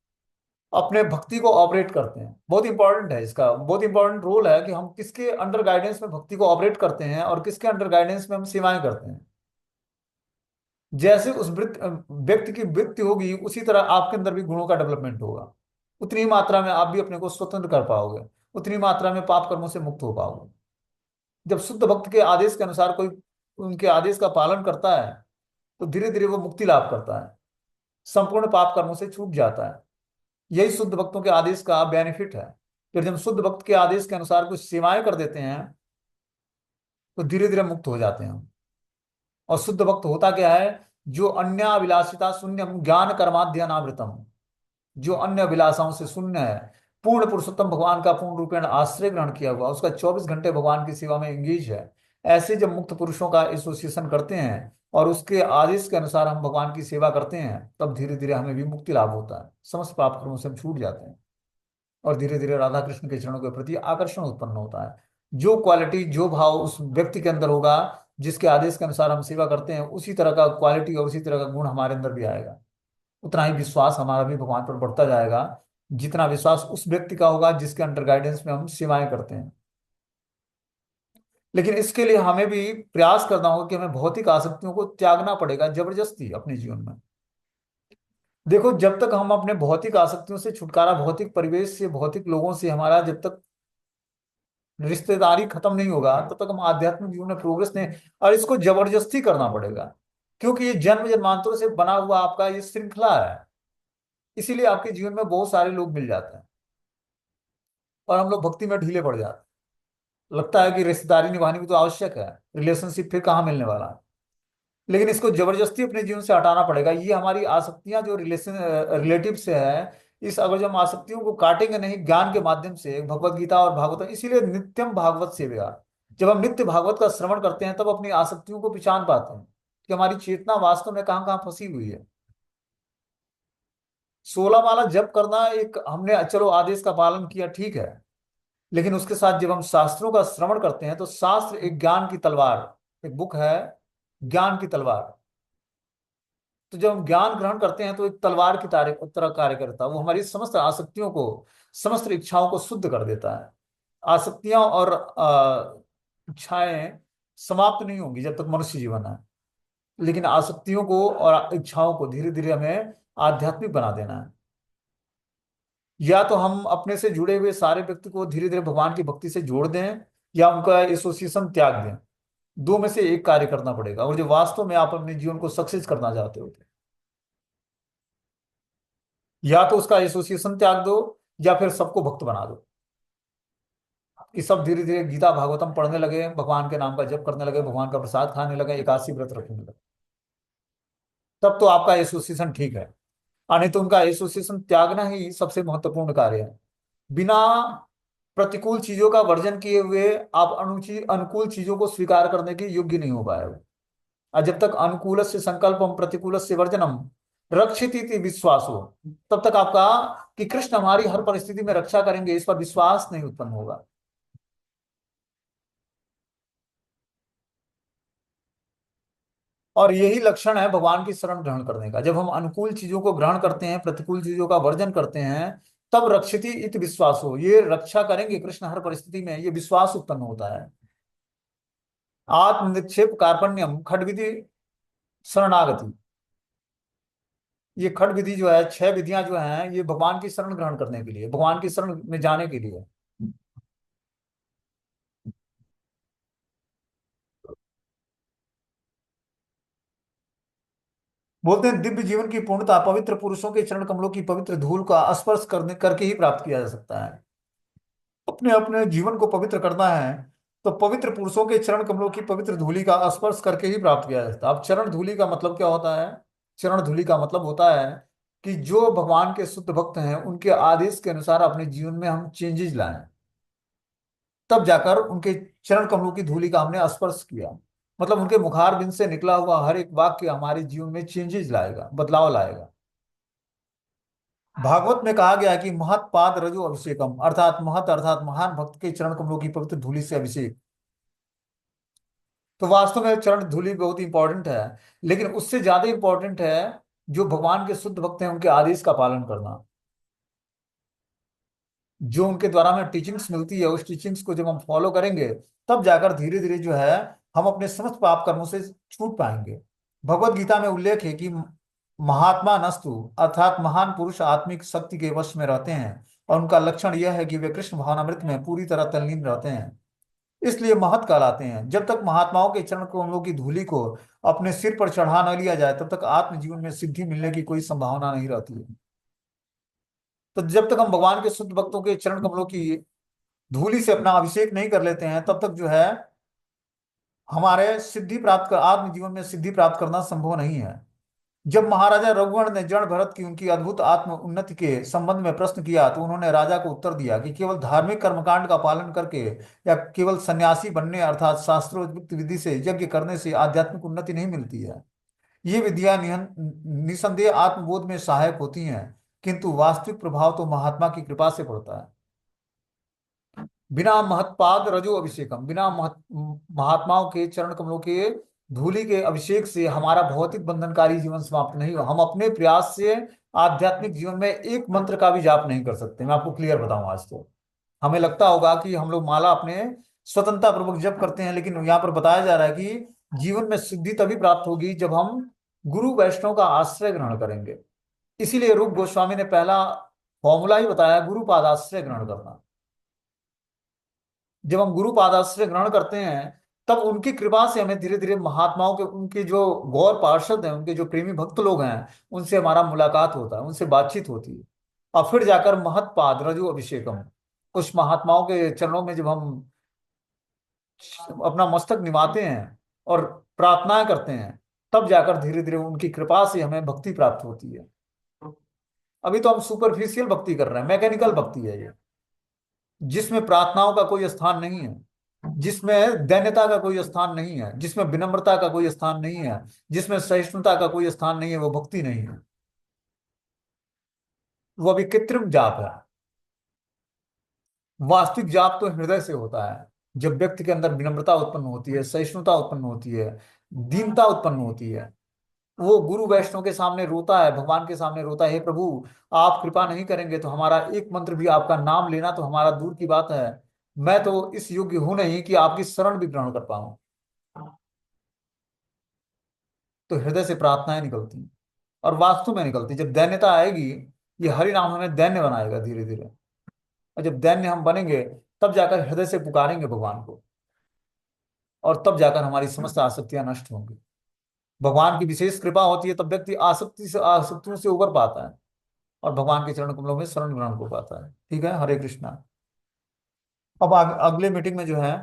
अपने भक्ति को ऑपरेट करते हैं। बहुत इंपॉर्टेंट है, इसका बहुत इंपॉर्टेंट रोल है कि हम किसके अंडर गाइडेंस में भक्ति को ऑपरेट करते हैं और किसके अंडर गाइडेंस में हम सेवाएं करते हैं। जैसे उस व्यक्ति की वृत्ति होगी, उसी तरह आपके अंदर भी गुणों का डेवलपमेंट होगा। उतनी ही मात्रा में आप भी अपने को स्वतंत्र कर पाओगे, उतनी मात्रा में पाप कर्मों से मुक्त हो पाओगे। जब शुद्ध भक्त के आदेश के अनुसार कोई उनके आदेश का पालन करता है तो धीरे धीरे वो मुक्ति लाभ करता है, संपूर्ण पाप कर्मों से छूट जाता है। यही शुद्ध भक्तों के आदेश का बेनिफिट है। फिर जब शुद्ध भक्त के आदेश के अनुसार कुछ सेवाएं कर देते हैं तो धीरे धीरे मुक्त हो जाते हैं। और शुद्ध भक्त होता क्या है, जो अन्याभिलाषिता शून्यम ज्ञान कर्माद्यनावृतम, जो अन्य अभिलाषाओं से शून्य है, पूर्ण पुरुषोत्तम भगवान का पूर्ण रूपेण आश्रय ग्रहण किया हुआ, उसका 24 घंटे भगवान की सेवा में एंगेज है। ऐसे जब मुक्त पुरुषों का एसोसिएशन करते हैं और उसके आदेश के अनुसार हम भगवान की सेवा करते हैं, तब धीरे धीरे हमें भी मुक्ति लाभ होता है, समस्त पाप कर्मों से हम छूट जाते हैं, और धीरे धीरे राधा कृष्ण के चरणों के प्रति आकर्षण उत्पन्न होता है। जो क्वालिटी, जो भाव उस व्यक्ति के अंदर होगा, जिसके आदेश के अनुसार हम सेवा करते हैं, उसी तरह का क्वालिटी और उसी तरह का गुण हमारे अंदर भी आएगा। उतना ही विश्वास हमारा भी भगवान पर बढ़ता जाएगा, जितना विश्वास उस व्यक्ति का होगा जिसके अंडर गाइडेंस में हम सेवाएं करते हैं। लेकिन इसके लिए हमें भी प्रयास करना होगा कि हमें भौतिक आसक्तियों को त्यागना पड़ेगा जबरदस्ती अपने जीवन में। देखो, जब तक हम अपने भौतिक आसक्तियों से छुटकारा, भौतिक परिवेश से, भौतिक लोगों से हमारा जब तक रिश्तेदारी खत्म नहीं होगा, तब तक हम आध्यात्मिक जीवन में प्रोग्रेस नहीं। और इसको जबरदस्ती करना पड़ेगा, क्योंकि ये जन्म जन्मांतरों से बना हुआ आपका ये श्रृंखला है। इसीलिए आपके जीवन में बहुत सारे लोग मिल जाते हैं और हम लोग भक्ति में ढीले पड़ जाते हैं। लगता है कि रिश्तेदारी निभानी भी तो आवश्यक है, रिलेशनशिप फिर कहाँ मिलने वाला है। लेकिन इसको जबरदस्ती अपने जीवन से हटाना पड़ेगा। ये हमारी आसक्तियां जो रिलेटिव से है, इस अगर जो हम आसक्तियों को काटेंगे नहीं ज्ञान के माध्यम से, भगवत गीता और भागवत, इसीलिए नित्यम भागवत सेवया। जब हम नित्य भागवत का श्रवण करते हैं तब अपनी आसक्तियों को पहचान पाते हैं कि हमारी चेतना वास्तव में कहाँ कहाँ फंसी हुई है। 16 माला जप करना एक हमने चलो आदेश का पालन किया, ठीक है। लेकिन उसके साथ जब हम शास्त्रों का श्रवण करते हैं तो शास्त्र एक ज्ञान की तलवार, एक बुक है ज्ञान की तलवार। तो जब हम ज्ञान ग्रहण करते हैं तो एक तलवार की तरह कार्य करता है। वो हमारी समस्त आसक्तियों को, समस्त इच्छाओं को शुद्ध कर देता है। आसक्तियां और इच्छाएं समाप्त नहीं होंगी जब तक मनुष्य जीवन है। लेकिन आसक्तियों को और इच्छाओं को धीरे धीरे हमें आध्यात्मिक बना देना है। या तो हम अपने से जुड़े हुए सारे व्यक्ति को धीरे धीरे भगवान की भक्ति से जोड़ दें, या उनका एसोसिएशन त्याग दें। दो में से एक कार्य करना पड़ेगा। और जो वास्तव में आप अपने जीवन को सक्सेस करना चाहते हो, या तो उसका एसोसिएशन त्याग दो, या फिर सबको भक्त बना दो। कि सब धीरे धीरे गीता भागवतम पढ़ने लगे, भगवान के नाम का जप करने लगे, भगवान का प्रसाद खाने लगे, एकादशी व्रत रखने लगे। तब तो आपका एसोसिएशन ठीक है। और नहीं तो उनका एसोसिएशन त्यागना ही सबसे महत्वपूर्ण कार्य है। बिना प्रतिकूल चीजों का वर्जन किए हुए आप अनुकूल चीजों को स्वीकार करने के योग्य नहीं हो पाए हो। और जब तक अनुकूल से संकल्पम प्रतिकूल से वर्जनम रक्षित विश्वास हो, तब तक आपका कि कृष्ण हमारी हर परिस्थिति में रक्षा करेंगे, इस पर विश्वास नहीं उत्पन्न होगा। और यही लक्षण है भगवान की शरण ग्रहण करने का। जब हम अनुकूल चीजों को ग्रहण करते हैं, प्रतिकूल चीजों का वर्जन करते हैं, तब रक्षिति इत विश्वास हो, ये रक्षा करेंगे कृष्ण हर परिस्थिति में, ये विश्वास उत्पन्न होता है। आत्म निक्षेप कार्पण्यम खड विधि शरणागति। ये खड विधि जो है, 6 विधियां जो हैं, ये भगवान की शरण ग्रहण करने के लिए, भगवान की शरण में जाने के लिए। बोलते हैं दिव्य जीवन की पूर्णता पवित्र पुरुषों के चरण कमलों की पवित्र धूल का स्पर्श करने करके ही प्राप्त किया जा सकता है। अपने अपने जीवन को पवित्र करना है तो पवित्र पुरुषों के चरण कमलों की पवित्र धूलि का स्पर्श करके ही प्राप्त किया जा सकता है। अब चरण धूलि का मतलब क्या होता है? चरण धूलि का मतलब होता है कि जो भगवान के शुद्ध भक्त हैं उनके आदेश के अनुसार अपने जीवन में हम चेंजेस लाएं, तब जाकर उनके चरण कमलों की धूलि का हमने स्पर्श किया। मतलब उनके मुखार बिंद से निकला हुआ हर एक वाक्य हमारे जीवन में चेंजेस लाएगा, बदलाव लाएगा। भागवत में कहा गया है कि महत पाद रजो अभिषेकम, अर्थात महत अर्थात महान भक्त के चरण कमलों की पवित्र धूलि से अभिषेक। तो वास्तव में चरण धूलि बहुत इंपॉर्टेंट है, लेकिन उससे ज्यादा इंपॉर्टेंट है जो भगवान के शुद्ध भक्त हैं उनके आदेश का पालन करना। जो उनके द्वारा हमें टीचिंग्स मिलती है, उस टीचिंग्स को जब हम फॉलो करेंगे, तब जाकर धीरे धीरे जो है हम अपने समस्त पाप कर्मों से छूट पाएंगे। भगवत गीता में उल्लेख है कि महात्मा नस्तु, अर्थात महान पुरुष आत्मिक शक्ति के वश में रहते हैं, और उनका लक्षण यह है कि वे कृष्ण भावनामृत में पूरी तरह तल्लीन रहते हैं, इसलिए महत कहलाते हैं। जब तक महात्माओं के चरण कमलों की धूलि को अपने सिर पर चढ़ा न लिया जाए, तब तक आत्म जीवन में सिद्धि मिलने की कोई संभावना नहीं रहती है। तो जब तक हम भगवान के शुद्ध भक्तों के चरण कमलों की धूलि से अपना अभिषेक नहीं कर लेते हैं, तब तक जो है हमारे सिद्धि प्राप्त कर आत्म जीवन में सिद्धि प्राप्त करना संभव नहीं है। जब महाराजा रघुगण ने जड़ भरत की उनकी अद्भुत आत्म उन्नति के संबंध में प्रश्न किया, तो उन्होंने राजा को उत्तर दिया कि केवल धार्मिक कर्मकांड का पालन करके या केवल सन्यासी बनने अर्थात शास्त्रोक्त विधि से यज्ञ करने से आध्यात्मिक उन्नति नहीं मिलती है। ये विधियां निसंदेह आत्मबोध में सहायक होती हैं, किंतु वास्तविक प्रभाव तो महात्मा की कृपा से पड़ता है। बिना महत्पाद रजो अभिषेकम, बिना महात्माओं के चरण कमलों के धूलि के अभिषेक से हमारा भौतिक बंधनकारी जीवन समाप्त नहीं हो। हम अपने प्रयास से आध्यात्मिक जीवन में एक मंत्र का भी जाप नहीं कर सकते। मैं आपको क्लियर बताऊं, आज तो हमें लगता होगा कि हम लोग माला अपने स्वतंत्रता पूर्वक जप करते हैं, लेकिन यहाँ पर बताया जा रहा है कि जीवन में सिद्धि तभी प्राप्त होगी जब हम गुरु वैष्णव का आश्रय ग्रहण करेंगे। इसीलिए रूप गोस्वामी ने पहला फॉर्मूला ही बताया, गुरु पादाश्रय ग्रहण करना। जब हम गुरु पादाश्रय ग्रहण करते हैं, तब उनकी कृपा से हमें धीरे धीरे महात्माओं के, उनके जो गौर पार्षद हैं, उनके जो प्रेमी भक्त लोग हैं, उनसे हमारा मुलाकात होता है, उनसे बातचीत होती है। और फिर जाकर महत्पाद रजु अभिषेकम, उस महात्माओं के चरणों में जब हम अपना मस्तक निभाते हैं और प्रार्थनाएं करते हैं, तब जाकर धीरे धीरे उनकी कृपा से हमें भक्ति प्राप्त होती है। अभी तो हम सुपरफिशियल भक्ति कर रहे हैं, मैकेनिकल भक्ति है ये, जिसमें प्रार्थनाओं का कोई स्थान नहीं है, जिसमें दैन्यता का कोई स्थान नहीं है, जिसमें विनम्रता का कोई स्थान नहीं है, जिसमें सहिष्णुता का कोई स्थान नहीं है, वो भक्ति नहीं है, वो अभी कृत्रिम जाप है। वास्तविक जाप तो हृदय से होता है, जब व्यक्ति के अंदर विनम्रता उत्पन्न होती है, सहिष्णुता उत्पन्न होती है, दीनता उत्पन्न होती है। वो गुरु वैष्णव के सामने रोता है, भगवान के सामने रोता है, हे प्रभु, आप कृपा नहीं करेंगे तो हमारा एक मंत्र भी, आपका नाम लेना तो हमारा दूर की बात है, मैं तो इस योग्य हूं नहीं कि आपकी शरण भी ग्रहण कर पाऊं। तो हृदय से प्रार्थनाएं निकलती, और वास्तव में निकलती। जब दैन्यता आएगी, ये हरि नाम हमें दैन्य बनाएगा धीरे धीरे। और जब दैन्य हम बनेंगे, तब जाकर हृदय से पुकारेंगे भगवान को, और तब जाकर हमारी समस्त आसक्तियां नष्ट होंगी। भगवान की विशेष कृपा होती है, तब व्यक्ति आसक्तियों से उबर पाता है, और भगवान के चरण कमलों में शरण ग्रहण हो पाता है। ठीक है, हरे कृष्णा। अब अगले मीटिंग में जो है